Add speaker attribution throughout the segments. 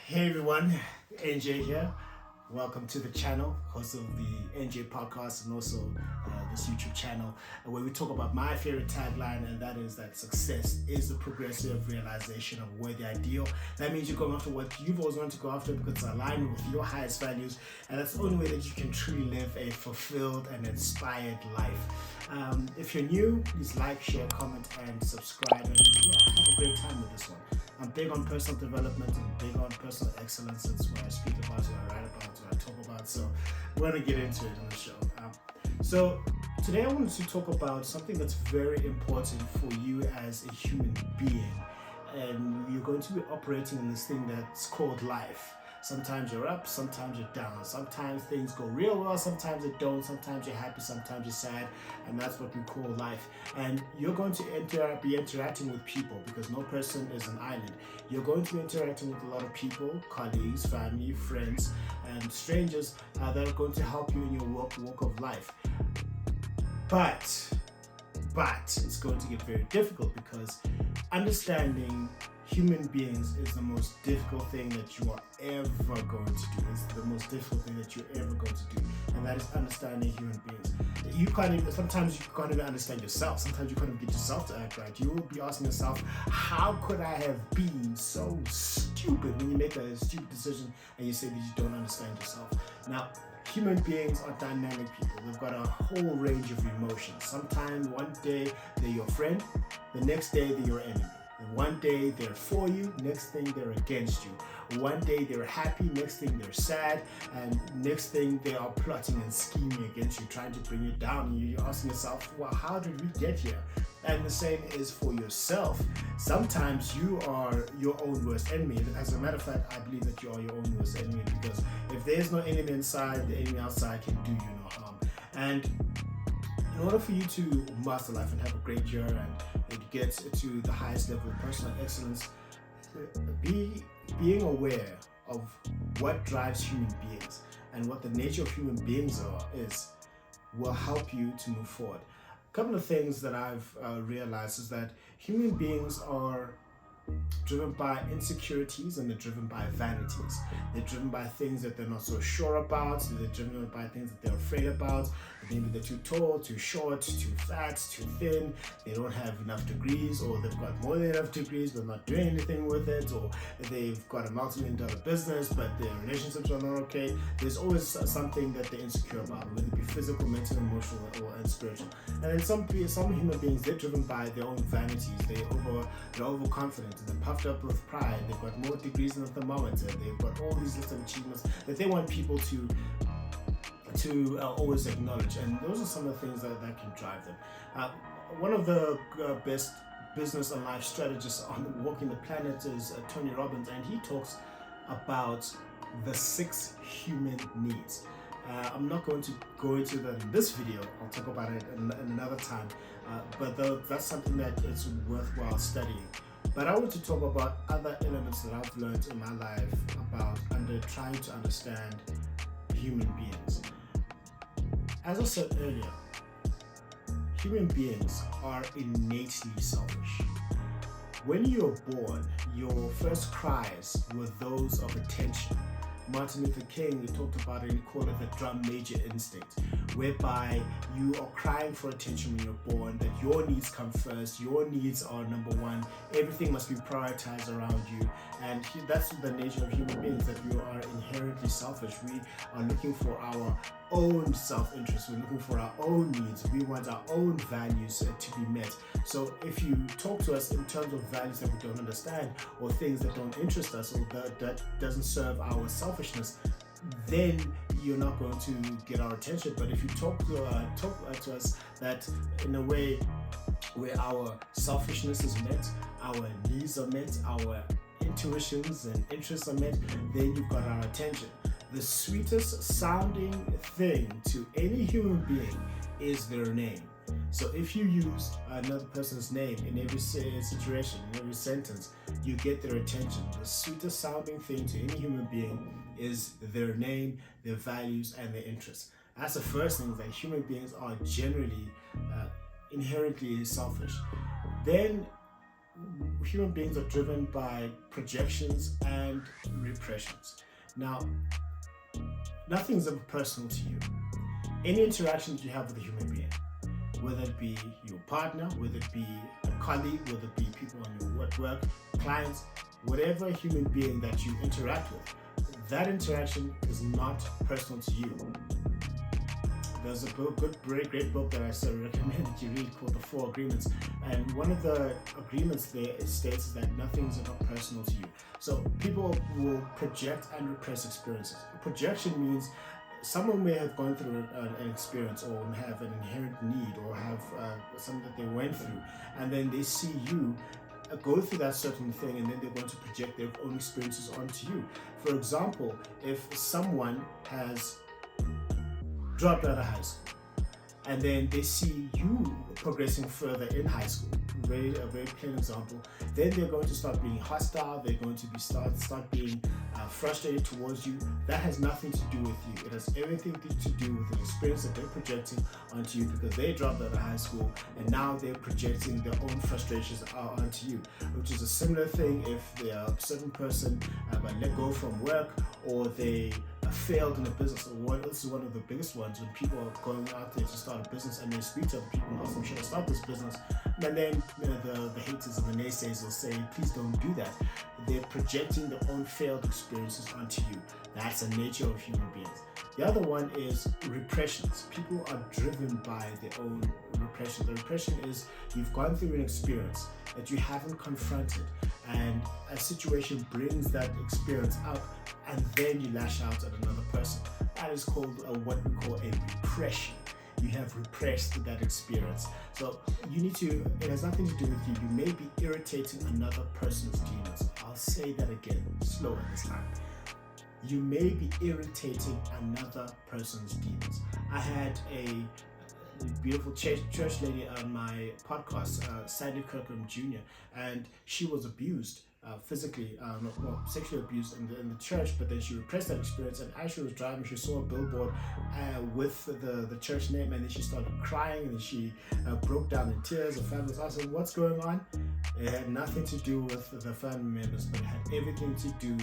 Speaker 1: Hey everyone, NJ here. Welcome to the channel, host of the NJ podcast and also this YouTube channel where we talk about my favorite tagline, and that is that success is the progressive realization of a worthy ideal. That means you're going after what you've always wanted to go after because it's aligned with your highest values, and that's the only way that you can truly live a fulfilled and inspired life. If you're new, please like, share, comment, and subscribe, and have a great time with this one. I'm big on personal development and big on personal excellence. That's what I speak about, what I write about, what I talk about. So we're going to get into it on the show. So today I wanted to talk about something that's very important for you as a human being. And you're going to be operating in this thing that's called life. Sometimes you're up, sometimes you're down. Sometimes things go real well, sometimes they don't. Sometimes you're happy, sometimes you're sad. And that's what we call life. And you're going to be interacting with people because no person is an island. You're going to be interacting with a lot of people, colleagues, family, friends, and strangers that are going to help you in your walk of life. But it's going to get very difficult because understanding human beings is the most difficult thing that you are ever going to do. It's the most difficult thing that you're ever going to do, and that is understanding human beings. Sometimes you can't even understand yourself. Sometimes you can't even get yourself to act right. You will be asking yourself, how could I have been so stupid when you make a stupid decision and you say that you don't understand yourself. Now, human beings are dynamic people. They've got a whole range of emotions. Sometimes one day they're your friend, the next day they're your enemy. And one day they're for you, next thing they're against you. One day they're happy, next thing they're sad, and next thing they are plotting and scheming against you, trying to bring you down. And you're asking yourself, well, how did we get here? And the same is for yourself. Sometimes you are your own worst enemy. As a matter of fact, I believe that you are your own worst enemy because if there's no enemy inside, the enemy outside can do you no harm. And in order for you to master life and have a great year and get to the highest level of personal excellence, being aware of what drives human beings and what the nature of human beings will help you to move forward. A couple of things that I've realized is that human beings are driven by insecurities and they're driven by vanities. They're driven by things that they're not so sure about. They're driven by things that they're afraid about. Maybe they're too tall, too short, too fat, too thin. They don't have enough degrees, or they've got more than enough degrees but not doing anything with it, or they've got a multi-million-dollar business but their relationships are not okay. There's always something that they're insecure about, whether it be physical, mental, emotional, and spiritual. And then some human beings, they're driven by their own vanities. They're overconfident and they're puffed up with pride. They've got more degrees than a thermometer. They've got all these lists of achievements that they want people to always acknowledge, and those are some of the things that can drive them. One of the best business and life strategists on Walking the Planet is Tony Robbins, and he talks about the 6 human needs. I'm not going to go into that in this video. I'll talk about it in another time, but that's something that is worthwhile studying. But I want to talk about other elements that I've learned in my life about trying to understand human beings. As I said earlier, human beings are innately selfish. When you're born, your first cries were those of attention. Martin Luther King, he talked about it, he called it the drum major instinct, whereby you are crying for attention when you're born, that your needs come first, your needs are number one, everything must be prioritized around you. And that's the nature of human beings, that we are inherently selfish. We are looking for our own self-interest, we're looking for our own needs, we want our own values to be met. So if you talk to us in terms of values that we don't understand, or things that don't interest us, or that doesn't serve our selfishness, then you're not going to get our attention. But if you talk to us that in a way where our selfishness is met, our needs are met, our intuitions and interests are met, then you've got our attention. The sweetest sounding thing to any human being is their name. So if you use another person's name in every situation, in every sentence, you get their attention. The sweetest sounding thing to any human being is their name, their values, and their interests. That's the first thing, that human beings are generally inherently selfish. Then human beings are driven by projections and repressions. Now, nothing's ever personal to you. Any interaction that you have with a human being, whether it be your partner, whether it be a colleague, whether it be people on your work, clients, whatever human being that you interact with, that interaction is not personal to you. There's a great book that I recommend that you read called The Four Agreements, and one of the agreements there states that nothing's ever personal to you. So people will project and repress experiences. Projection means someone may have gone through an experience or have an inherent need or have something that they went through, and then they see you go through that certain thing, and then they're going to project their own experiences onto you. For example, if someone has dropped out of high school and then they see you progressing further in high school, a very plain example, then they're going to start being hostile, they're going to start being frustrated towards you. That has nothing to do with you. It has everything to do with the experience that they're projecting onto you, because they dropped out of high school and now they're projecting their own frustrations onto you, which is a similar thing if they are a certain person got let go from work, or they failed in a business. This is one of the biggest ones, when people are going out there to start a business and they speak to other people and ask them, should I start this business? And then the haters and the naysayers will say, please don't do that. They're projecting their own failed experiences onto you. That's the nature of human beings. The other one is repressions. People are driven by their own repression. The repression is you've gone through an experience that you haven't confronted, and a situation brings that experience up, and then you lash out at another person. That is called what we call a repression. You have repressed that experience. So it has nothing to do with you. You may be irritating another person's demons. I'll say that again, slower this time. You may be irritating another person's demons. I had a beautiful church lady on my podcast, Sandy Kirkham Jr., and she was abused physically, sexually abused in the church, but then she repressed that experience, and as she was driving, she saw a billboard with the church name, and then she started crying, and she broke down in tears. The family was asking, what's going on? It had nothing to do with the family members, but it had everything to do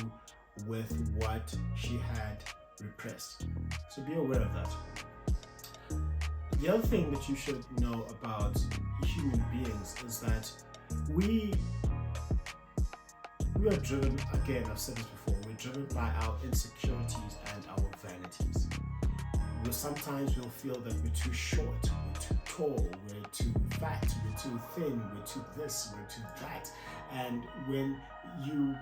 Speaker 1: with what she had repressed. So be aware of that. The other thing that you should know about human beings is that we are driven, again, I've said this before, we're driven by our insecurities and our vanities. Sometimes we'll feel that we're too short, we're too tall, we're too fat, we're too thin, we're too this, we're too that. And when you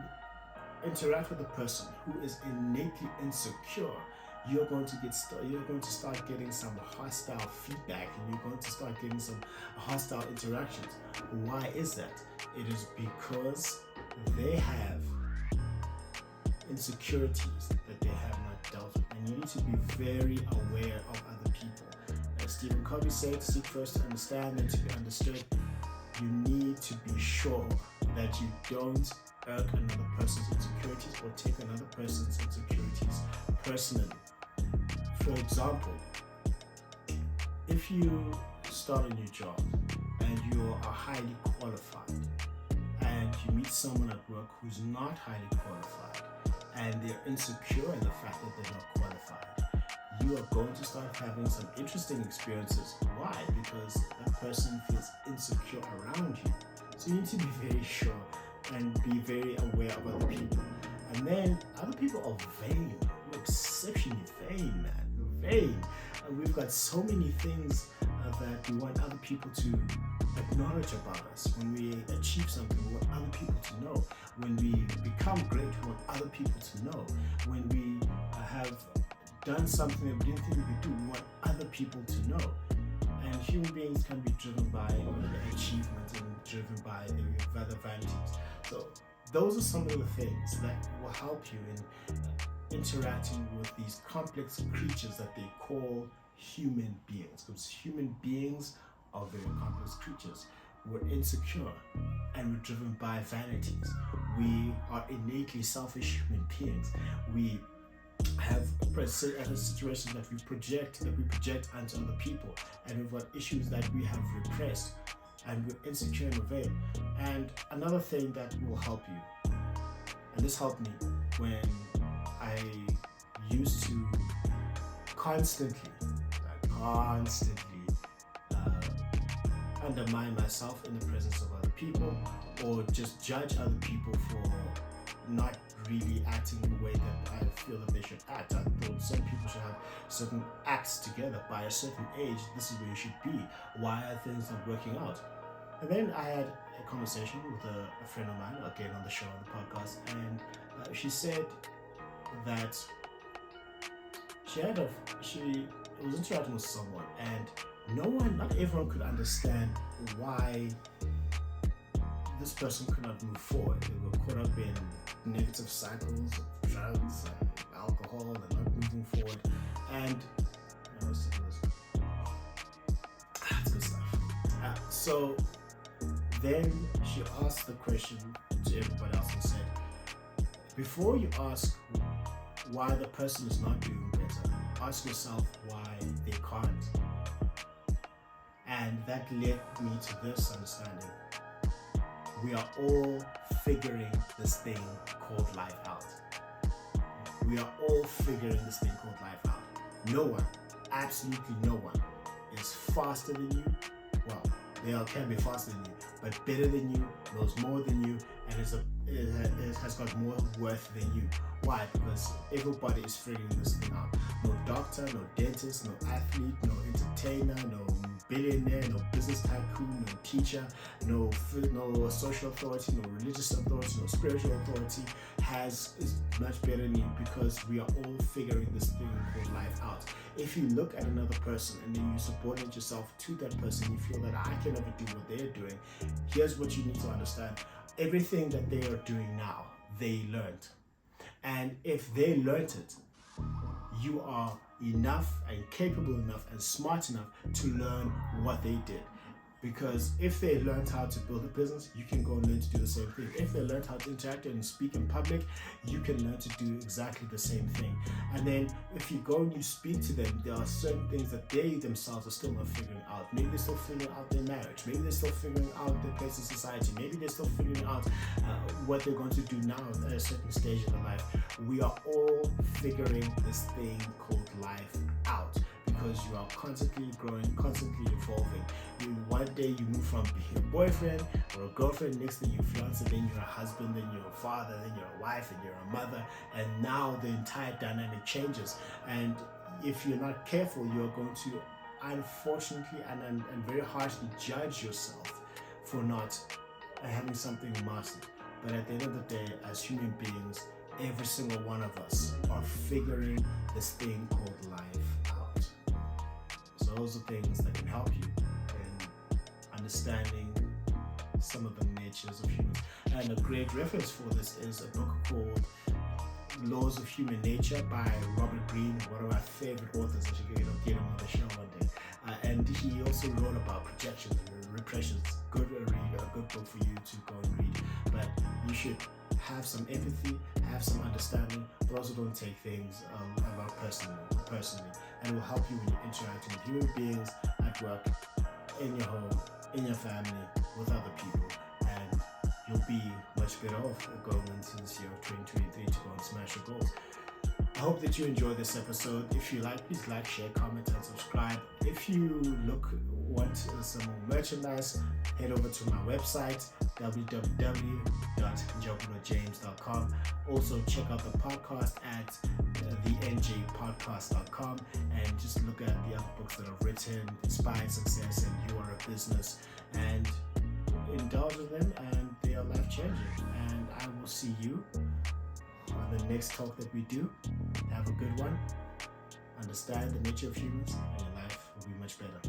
Speaker 1: interact with a person who is innately insecure, you're going to start getting some hostile feedback, and you're going to start getting some hostile interactions. Why is that? It is because they have insecurities that they have not dealt with, and you need to be very aware of other people. As Stephen Covey said, seek first to understand and to be understood. You need to be sure that you don't irk another person's insecurities or take another person's insecurities personally. For example, if you start a new job and you are highly qualified, and you meet someone at work who's not highly qualified, and they're insecure in the fact that they're not qualified, you are going to start having some interesting experiences. Why? Because that person feels insecure around you. So you need to be very sure and be very aware of other people. And then other people are vain. We're exceptionally vain, man. We're vain. We've got so many things that we want other people to acknowledge about us. When we achieve something, we want other people to know. When we become great, we want other people to know. When we have done something that we didn't think we could do, we want other people to know. And human beings can be driven by achievement and driven by their other vanities. So those are some of the things that will help you in interacting with these complex creatures that they call human beings, because human beings are very complex creatures. We're insecure and we're driven by vanities. We are innately selfish human beings. We have situations that we project onto other people, and we've got issues that we have repressed. and we're insecure in a way. And another thing that will help you, and this helped me when I used to constantly undermine myself in the presence of other people, or just judge other people for not really acting in the way that I feel that they should act. I thought some people should have certain acts together by a certain age. This is where you should be. Why are things not working out? And then I had a conversation with a friend of mine, again on the show, on the podcast, and she said that she was interacting with someone, and not everyone could understand why this person could not move forward. They were caught up in negative cycles of drugs and alcohol and not moving forward. And that's good stuff. So then she asked the question to everybody else and said, before you ask why the person is not doing better, ask yourself why they can't. And that led me to this understanding. We are all figuring this thing called life out. We are all figuring this thing called life out. No one, absolutely no one, is faster than you. Well, they all can be faster than you, but better than you, knows more than you, and it has got more worth than you. Why? Because everybody is figuring this thing out. No doctor, no dentist, no athlete, no entertainer, no billionaire, no business tycoon, no teacher, no social authority, no religious authority, no spiritual authority is much better than you, because we are all figuring this thing called life out. If you look at another person and then you subordinate yourself to that person, you feel that I can never do what they're doing. Here's what you need to understand. Everything that they are doing now, they learned. And if they learned it, you are enough and capable enough and smart enough to learn what they did. Because if they learned how to build a business, you can go and learn to do the same thing. If they learned how to interact and speak in public, you can learn to do exactly the same thing. And then if you go and you speak to them, there are certain things that they themselves are still not figuring out. Maybe they're still figuring out their marriage. Maybe they're still figuring out their place in society. Maybe they're still figuring out what they're going to do now at a certain stage in their life. We are all figuring this thing called life out, because you are constantly growing, constantly evolving. One day you move from being a boyfriend or a girlfriend, next thing you're fiance, then you're a husband, then you're a father, then you're a wife, and you're a mother, and now the entire dynamic changes. And if you're not careful, you're going to unfortunately and very harshly judge yourself for not having something mastered. But at the end of the day, as human beings, every single one of us are figuring this thing called life out. So those are things that can help you in understanding some of the natures of humans. And a great reference for this is a book called Laws of Human Nature by Robert Greene, one of my favorite authors. I should get him on the show one day. And he also wrote about projections and repressions. Good read, a good book for you to go and read. But you should have some empathy, have some understanding, but also don't take things about personally. And it will help you when you're interacting with human beings at work, in your home, in your family, with other people. And you'll be much better off going into this year of 2023 to go and smash your goals. I hope that you enjoyed this episode. If you like, please like, share, comment, and subscribe. If you want some more merchandise, head over to my website, www.njabulajames.com. Also, check out the podcast at thenjpodcast.com, and just look at the other books that I've written, Inspired Success and You Are a Business, and indulge in them, and they are life-changing. And I will see you on the next talk that we do. Have a good one. Understand the nature of humans, and your life will be much better.